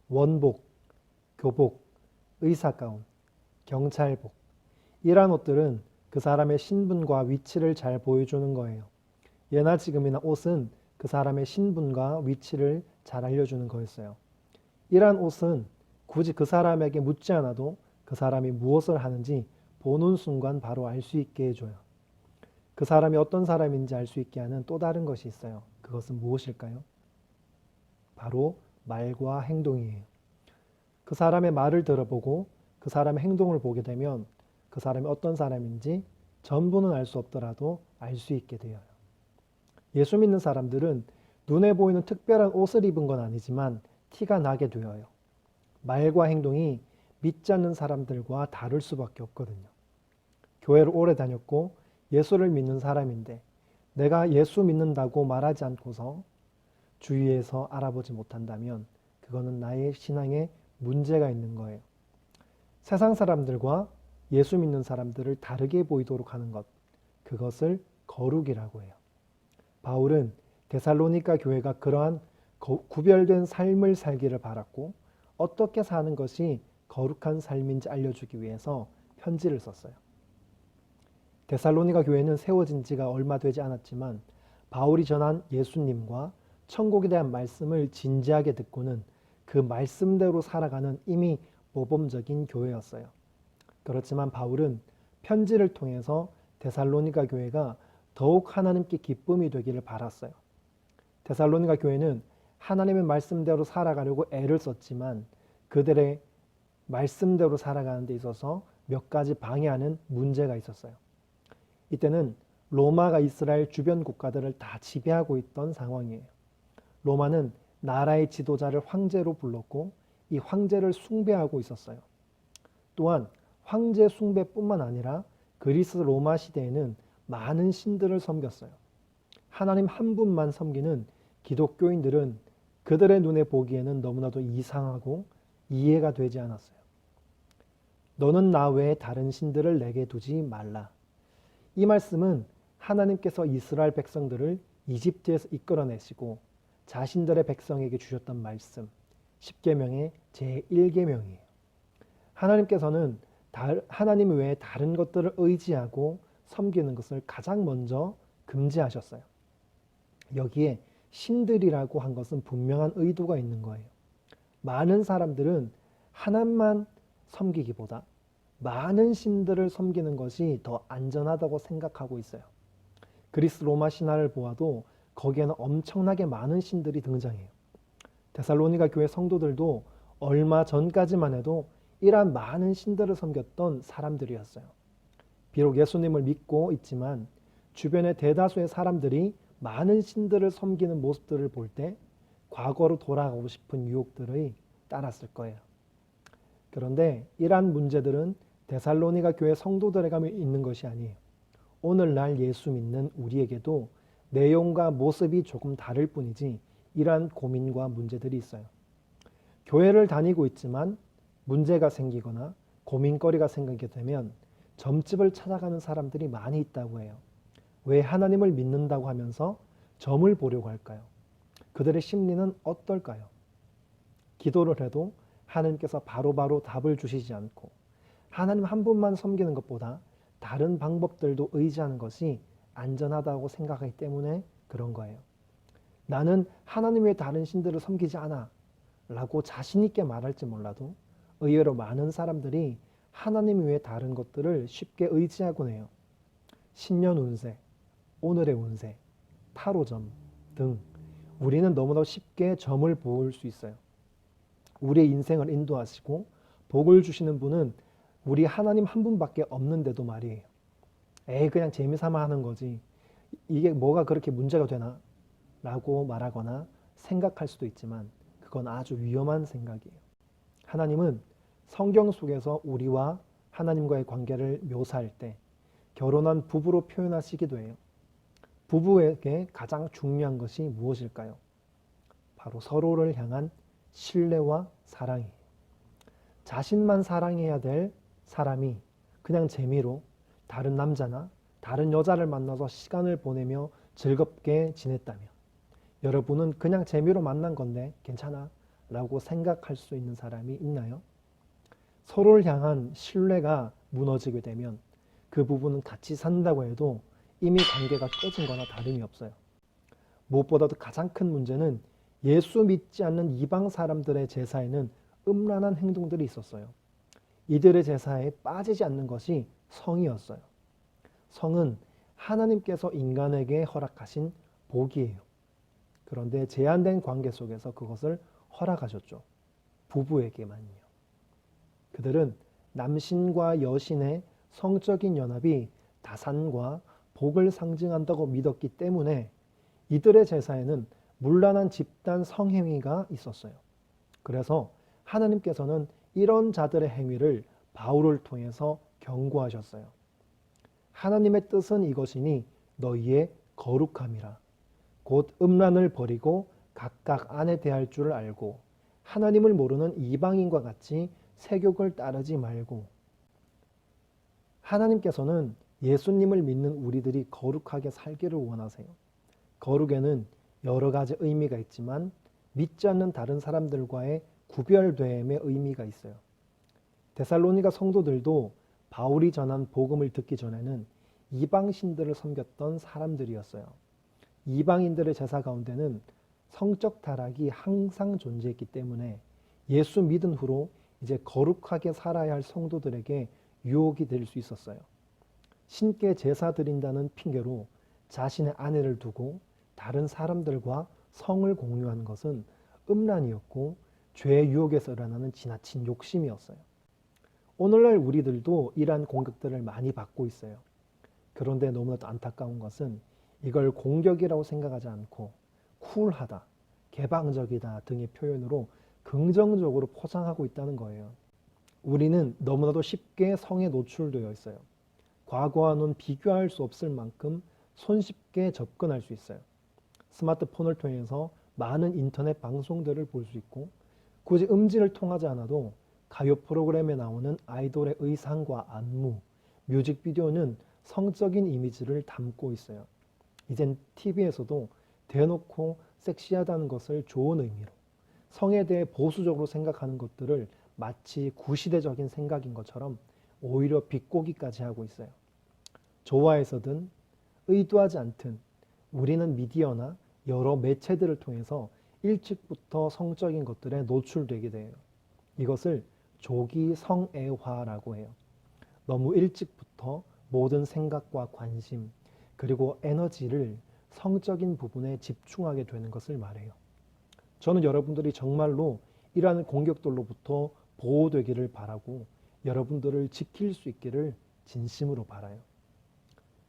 원복, 교복, 의사가운, 경찰복. 이러한 옷들은 그 사람의 신분과 위치를 잘 보여주는 거예요. 예나 지금이나 옷은 그 사람의 신분과 위치를 잘 알려주는 거였어요. 이러한 옷은 굳이 그 사람에게 묻지 않아도 그 사람이 무엇을 하는지 보는 순간 바로 알 수 있게 해줘요. 그 사람이 어떤 사람인지 알 수 있게 하는 또 다른 것이 있어요. 그것은 무엇일까요? 바로 말과 행동이에요. 그 사람의 말을 들어보고 그 사람의 행동을 보게 되면 그 사람이 어떤 사람인지 전부는 알 수 없더라도 알 수 있게 되어요. 예수 믿는 사람들은 눈에 보이는 특별한 옷을 입은 건 아니지만 티가 나게 되어요. 말과 행동이 믿지 않는 사람들과 다를 수밖에 없거든요. 교회를 오래 다녔고 예수를 믿는 사람인데 내가 예수 믿는다고 말하지 않고서 주위에서 알아보지 못한다면 그거는 나의 신앙에 문제가 있는 거예요. 세상 사람들과 예수 믿는 사람들을 다르게 보이도록 하는 것, 그것을 거룩이라고 해요. 바울은 데살로니가 교회가 그러한 구별된 삶을 살기를 바랐고 어떻게 사는 것이 거룩한 삶인지 알려주기 위해서 편지를 썼어요. 데살로니가 교회는 세워진 지가 얼마 되지 않았지만 바울이 전한 예수님과 천국에 대한 말씀을 진지하게 듣고는 그 말씀대로 살아가는 이미 모범적인 교회였어요. 그렇지만 바울은 편지를 통해서 데살로니가 교회가 더욱 하나님께 기쁨이 되기를 바랐어요. 데살로니가 교회는 하나님의 말씀대로 살아가려고 애를 썼지만 그들의 말씀대로 살아가는 데 있어서 몇 가지 방해하는 문제가 있었어요. 이때는 로마가 이스라엘 주변 국가들을 다 지배하고 있던 상황이에요. 로마는 나라의 지도자를 황제로 불렀고 이 황제를 숭배하고 있었어요. 또한 황제 숭배뿐만 아니라 그리스 로마 시대에는 많은 신들을 섬겼어요. 하나님 한 분만 섬기는 기독교인들은 그들의 눈에 보기에는 너무나도 이상하고 이해가 되지 않았어요. 너는 나 외에 다른 신들을 내게 두지 말라. 이 말씀은 하나님께서 이스라엘 백성들을 이집트에서 이끌어내시고 자신들의 백성에게 주셨던 말씀, 10계명의 제1계명이에요. 하나님께서는 하나님 외에 다른 것들을 의지하고 섬기는 것을 가장 먼저 금지하셨어요. 여기에 신들이라고 한 것은 분명한 의도가 있는 거예요. 많은 사람들은 하나님만 섬기기보다 많은 신들을 섬기는 것이 더 안전하다고 생각하고 있어요. 그리스 로마 신화를 보아도 거기에는 엄청나게 많은 신들이 등장해요. 데살로니가 교회 성도들도 얼마 전까지만 해도 이러한 많은 신들을 섬겼던 사람들이었어요. 비록 예수님을 믿고 있지만 주변의 대다수의 사람들이 많은 신들을 섬기는 모습들을 볼 때 과거로 돌아가고 싶은 유혹들이 따랐을 거예요. 그런데 이러한 문제들은 데살로니가 교회 성도들에게만 있는 것이 아니에요. 오늘날 예수 믿는 우리에게도 내용과 모습이 조금 다를 뿐이지 이러한 고민과 문제들이 있어요. 교회를 다니고 있지만 문제가 생기거나 고민거리가 생기게 되면 점집을 찾아가는 사람들이 많이 있다고 해요. 왜 하나님을 믿는다고 하면서 점을 보려고 할까요? 그들의 심리는 어떨까요? 기도를 해도 하나님께서 바로바로 답을 주시지 않고 하나님 한 분만 섬기는 것보다 다른 방법들도 의지하는 것이 안전하다고 생각하기 때문에 그런 거예요. 나는 하나님 외에 다른 신들을 섬기지 않아 라고 자신 있게 말할지 몰라도 의외로 많은 사람들이 하나님 외에 다른 것들을 쉽게 의지하곤 해요. 신년 운세, 오늘의 운세, 타로점 등 우리는 너무나 쉽게 점을 보일 수 있어요. 우리의 인생을 인도하시고 복을 주시는 분은 우리 하나님 한 분밖에 없는데도 말이에요. 그냥 재미삼아 하는 거지. 이게 뭐가 그렇게 문제가 되나? 라고 말하거나 생각할 수도 있지만 그건 아주 위험한 생각이에요. 하나님은 성경 속에서 우리와 하나님과의 관계를 묘사할 때 결혼한 부부로 표현하시기도 해요. 부부에게 가장 중요한 것이 무엇일까요? 바로 서로를 향한 신뢰와 사랑이에요. 자신만 사랑해야 될 사람이 그냥 재미로 다른 남자나 다른 여자를 만나서 시간을 보내며 즐겁게 지냈다면 여러분은 그냥 재미로 만난 건데 괜찮아 라고 생각할 수 있는 사람이 있나요? 서로를 향한 신뢰가 무너지게 되면 그 부분은 같이 산다고 해도 이미 관계가 깨진 거나 다름이 없어요. 무엇보다도 가장 큰 문제는 예수 믿지 않는 이방 사람들의 제사에는 음란한 행동들이 있었어요. 이들의 제사에 빠지지 않는 것이 성이었어요. 성은 하나님께서 인간에게 허락하신 복이에요. 그런데 제한된 관계 속에서 그것을 허락하셨죠. 부부에게만요. 그들은 남신과 여신의 성적인 연합이 다산과 복을 상징한다고 믿었기 때문에 이들의 제사에는 문란한 집단 성행위가 있었어요. 그래서 하나님께서는 이런 자들의 행위를 바울을 통해서 경고하셨어요. 하나님의 뜻은 이것이니 너희의 거룩함이라. 곧 음란을 버리고 각각 아내 대할 줄을 알고 하나님을 모르는 이방인과 같이 세욕을 따르지 말고. 하나님께서는 예수님을 믿는 우리들이 거룩하게 살기를 원하세요. 거룩에는 여러 가지 의미가 있지만 믿지 않는 다른 사람들과의 구별됨의 의미가 있어요. 데살로니가 성도들도 바울이 전한 복음을 듣기 전에는 이방신들을 섬겼던 사람들이었어요. 이방인들의 제사 가운데는 성적 타락이 항상 존재했기 때문에 예수 믿은 후로 이제 거룩하게 살아야 할 성도들에게 유혹이 될 수 있었어요. 신께 제사 드린다는 핑계로 자신의 아내를 두고 다른 사람들과 성을 공유한 것은 음란이었고 죄의 유혹에서 일어나는 지나친 욕심이었어요. 오늘날 우리들도 이러한 공격들을 많이 받고 있어요. 그런데 너무나도 안타까운 것은 이걸 공격이라고 생각하지 않고 쿨하다, 개방적이다 등의 표현으로 긍정적으로 포장하고 있다는 거예요. 우리는 너무나도 쉽게 성에 노출되어 있어요. 과거와는 비교할 수 없을 만큼 손쉽게 접근할 수 있어요. 스마트폰을 통해서 많은 인터넷 방송들을 볼 수 있고 굳이 음질을 통하지 않아도 가요 프로그램에 나오는 아이돌의 의상과 안무, 뮤직비디오는 성적인 이미지를 담고 있어요. 이젠 TV에서도 대놓고 섹시하다는 것을 좋은 의미로 성에 대해 보수적으로 생각하는 것들을 마치 구시대적인 생각인 것처럼 오히려 비꼬기까지 하고 있어요. 좋아해서든 의도하지 않든 우리는 미디어나 여러 매체들을 통해서 일찍부터 성적인 것들에 노출되게 돼요. 이것을 조기 성애화라고 해요. 너무 일찍부터 모든 생각과 관심 그리고 에너지를 성적인 부분에 집중하게 되는 것을 말해요. 저는 여러분들이 정말로 이러한 공격들로부터 보호되기를 바라고 여러분들을 지킬 수 있기를 진심으로 바라요.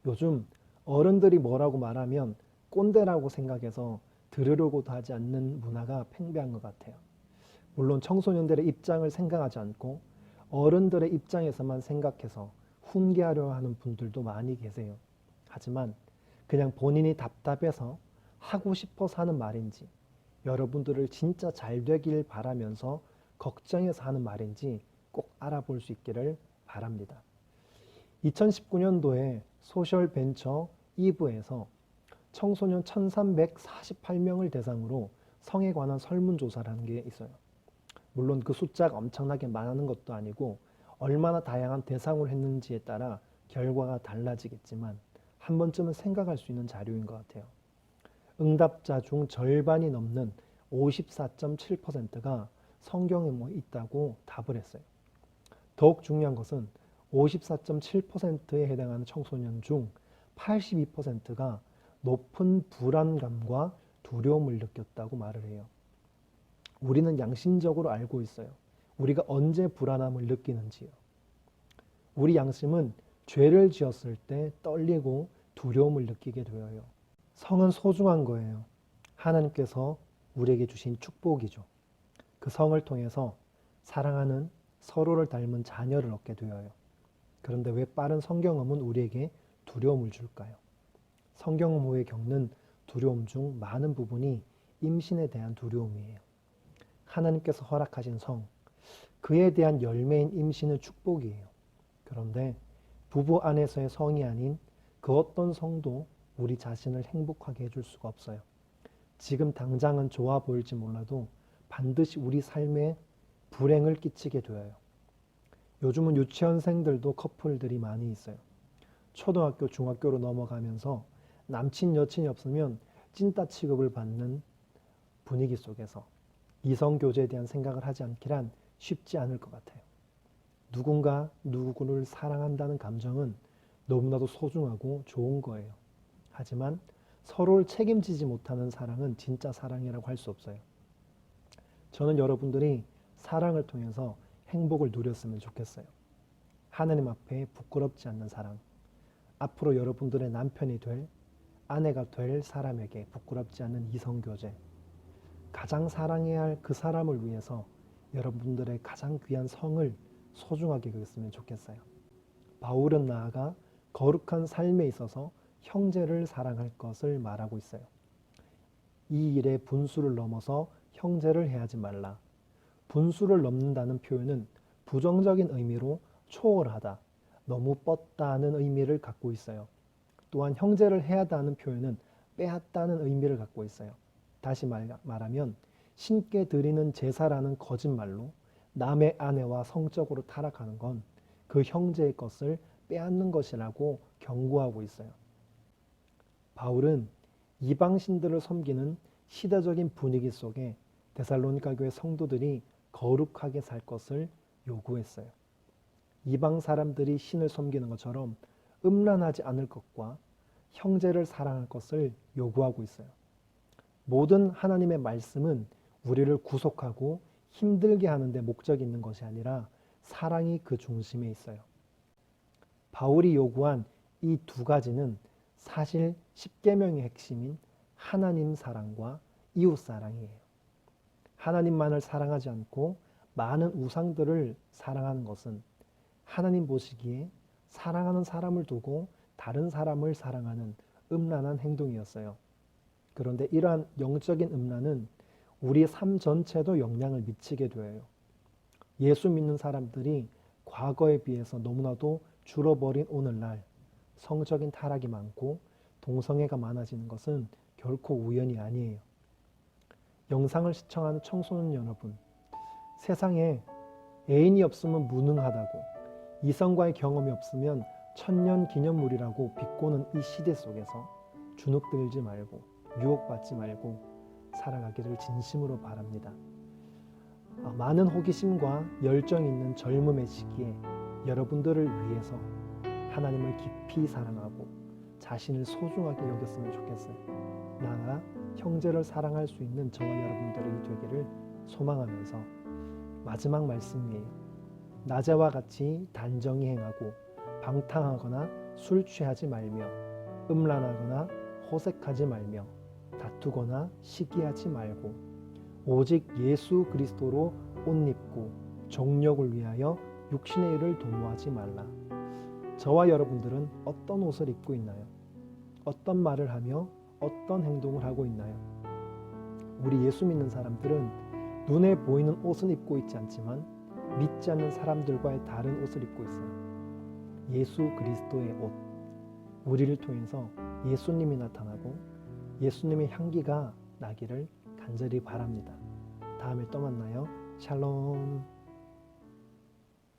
요즘 어른들이 뭐라고 말하면 꼰대라고 생각해서 들으려고도 하지 않는 문화가 팽배한 것 같아요. 물론 청소년들의 입장을 생각하지 않고 어른들의 입장에서만 생각해서 훈계하려 하는 분들도 많이 계세요. 하지만 그냥 본인이 답답해서 하고 싶어서 하는 말인지 여러분들을 진짜 잘 되길 바라면서 걱정해서 하는 말인지 꼭 알아볼 수 있기를 바랍니다. 2019년도에 소셜 벤처 2부에서 청소년 1348명을 대상으로 성에 관한 설문조사라는 게 있어요. 물론 그 숫자가 엄청나게 많은 것도 아니고 얼마나 다양한 대상을 했는지에 따라 결과가 달라지겠지만 한 번쯤은 생각할 수 있는 자료인 것 같아요. 응답자 중 절반이 넘는 54.7%가 성경에 뭐 있다고 답을 했어요. 더욱 중요한 것은 54.7%에 해당하는 청소년 중 82%가 높은 불안감과 두려움을 느꼈다고 말을 해요. 우리는 양심적으로 알고 있어요. 우리가 언제 불안함을 느끼는지요. 우리 양심은 죄를 지었을 때 떨리고 두려움을 느끼게 되어요. 성은 소중한 거예요. 하나님께서 우리에게 주신 축복이죠. 그 성을 통해서 사랑하는 서로를 닮은 자녀를 얻게 되어요. 그런데 왜 빠른 성경음은 우리에게 두려움을 줄까요? 성경음 후에 겪는 두려움 중 많은 부분이 임신에 대한 두려움이에요. 하나님께서 허락하신 성, 그에 대한 열매인 임신은 축복이에요. 그런데 부부 안에서의 성이 아닌 그 어떤 성도 우리 자신을 행복하게 해줄 수가 없어요. 지금 당장은 좋아 보일지 몰라도 반드시 우리 삶에 불행을 끼치게 되어요. 요즘은 유치원생들도 커플들이 많이 있어요. 초등학교, 중학교로 넘어가면서 남친, 여친이 없으면 찐따 취급을 받는 분위기 속에서 이성교제에 대한 생각을 하지 않기란 쉽지 않을 것 같아요. 누군가 누구를 사랑한다는 감정은 너무나도 소중하고 좋은 거예요. 하지만 서로를 책임지지 못하는 사랑은 진짜 사랑이라고 할 수 없어요. 저는 여러분들이 사랑을 통해서 행복을 누렸으면 좋겠어요. 하나님 앞에 부끄럽지 않는 사랑. 앞으로 여러분들의 남편이 될, 아내가 될 사람에게 부끄럽지 않은 이성교제. 가장 사랑해야 할 그 사람을 위해서 여러분들의 가장 귀한 성을 소중하게 여겼으면 좋겠어요. 바울은 나아가 거룩한 삶에 있어서 형제를 사랑할 것을 말하고 있어요. 이 일에 분수를 넘어서 형제를 해하지 말라. 분수를 넘는다는 표현은 부정적인 의미로 초월하다, 너무 뻗다는 의미를 갖고 있어요. 또한 형제를 해하다는 표현은 빼앗다는 의미를 갖고 있어요. 다시 말하면 신께 드리는 제사라는 거짓말로 남의 아내와 성적으로 타락하는 건 그 형제의 것을 빼앗는 것이라고 경고하고 있어요. 바울은 이방신들을 섬기는 시대적인 분위기 속에 데살로니가 교회 성도들이 거룩하게 살 것을 요구했어요. 이방 사람들이 신을 섬기는 것처럼 음란하지 않을 것과 형제를 사랑할 것을 요구하고 있어요. 모든 하나님의 말씀은 우리를 구속하고 힘들게 하는 데 목적이 있는 것이 아니라 사랑이 그 중심에 있어요. 바울이 요구한 이 두 가지는 사실 십계명의 핵심인 하나님 사랑과 이웃 사랑이에요. 하나님만을 사랑하지 않고 많은 우상들을 사랑하는 것은 하나님 보시기에 사랑하는 사람을 두고 다른 사람을 사랑하는 음란한 행동이었어요. 그런데 이러한 영적인 음란은 우리의 삶 전체도 영향을 미치게 되어요. 예수 믿는 사람들이 과거에 비해서 너무나도 줄어버린 오늘날 성적인 타락이 많고 동성애가 많아지는 것은 결코 우연이 아니에요. 영상을 시청하는 청소년 여러분, 세상에 애인이 없으면 무능하다고, 이성과의 경험이 없으면 천년 기념물이라고 비꼬는 이 시대 속에서 주눅들지 말고 유혹받지 말고 살아가기를 진심으로 바랍니다. 많은 호기심과 열정이 있는 젊음의 시기에 여러분들을 위해서 하나님을 깊이 사랑하고 자신을 소중하게 여겼으면 좋겠어요. 나아가 형제를 사랑할 수 있는 저와 여러분들이 되기를 소망하면서 마지막 말씀이에요. 낮에와 같이 단정히 행하고 방탕하거나 술 취하지 말며 음란하거나 호색하지 말며 다투거나 시기하지 말고 오직 예수 그리스도로 옷 입고 정욕을 위하여 육신의 일을 도모하지 말라. 저와 여러분들은 어떤 옷을 입고 있나요? 어떤 말을 하며 어떤 행동을 하고 있나요? 우리 예수 믿는 사람들은 눈에 보이는 옷은 입고 있지 않지만 믿지 않는 사람들과의 다른 옷을 입고 있어요. 예수 그리스도의 옷. 우리를 통해서 예수님이 나타나고 예수님의 향기가 나기를 간절히 바랍니다. 다음에 또 만나요. 샬롬.